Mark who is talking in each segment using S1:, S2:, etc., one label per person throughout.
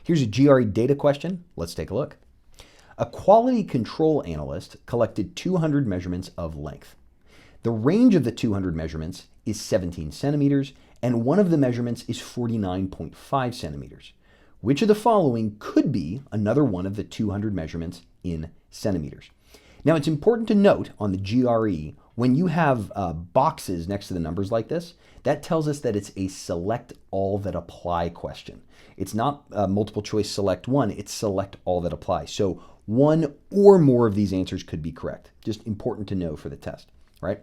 S1: Here's a GRE data question. Let's take a look. A quality control analyst collected 200 measurements of length. The range of the 200 measurements is 17 centimeters, and one of the measurements is 49.5 centimeters. Which of the following could be another one of the 200 measurements in centimeters? Now, it's important to note on the GRE, when you have boxes next to the numbers like this, that tells us that it's a select all that apply question. It's not multiple choice select one, it's select all that apply. So one or more of these answers could be correct. Just important to know for the test, right?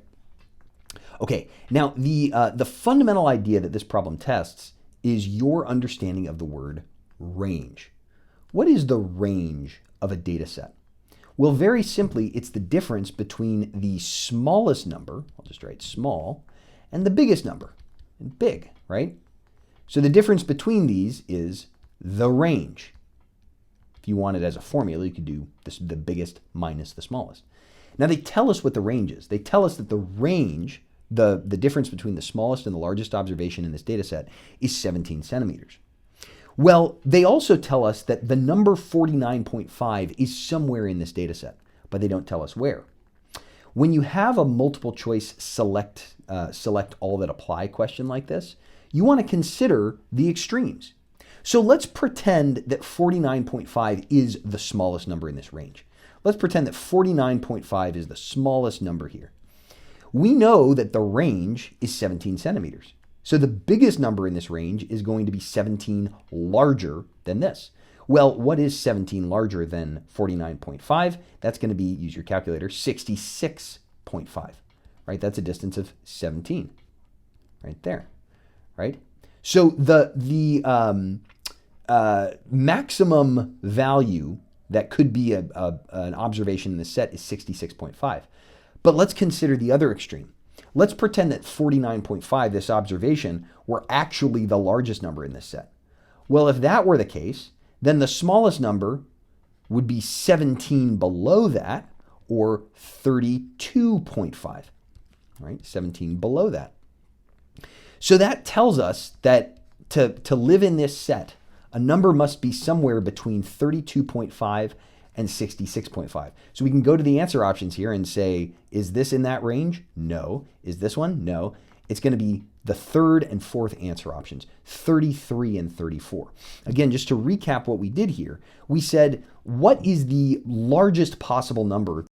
S1: Okay, now the fundamental idea that this problem tests is your understanding of the word range. What is the range of a data set? Well, very simply, it's the difference between the smallest number, I'll just write small, and the biggest number, big, right? So the difference between these is the range. If you want it as a formula, you could do this, the biggest minus the smallest. Now they tell us what the range is. They tell us that the range, the difference between the smallest and the largest observation in this data set is 17 centimeters. Well, they also tell us that the number 49.5 is somewhere in this data set, but they don't tell us where. When you have a multiple choice select all that apply question like this, you want to consider the extremes. So let's pretend that 49.5 is the smallest number in this range. Let's pretend that 49.5 is the smallest number here. We know that the range is 17 centimeters. So the biggest number in this range is going to be 17 larger than this. Well, what is 17 larger than 49.5? That's going to be, use your calculator, 66.5, right? That's a distance of 17, right there, right? So the maximum value that could be an observation in the set is 66.5. But let's consider the other extreme. Let's pretend that 49.5, this observation, were actually the largest number in this set. Well, if that were the case, then the smallest number would be 17 below that, or 32.5, right? 17 below that. So that tells us that to live in this set, a number must be somewhere between 32.5 and 66.5. So we can go to the answer options here and say, is this in that range? No. Is this one? No. It's going to be the third and fourth answer options, 33 and 34. Again, just to recap what we did here, we said, what is the largest possible number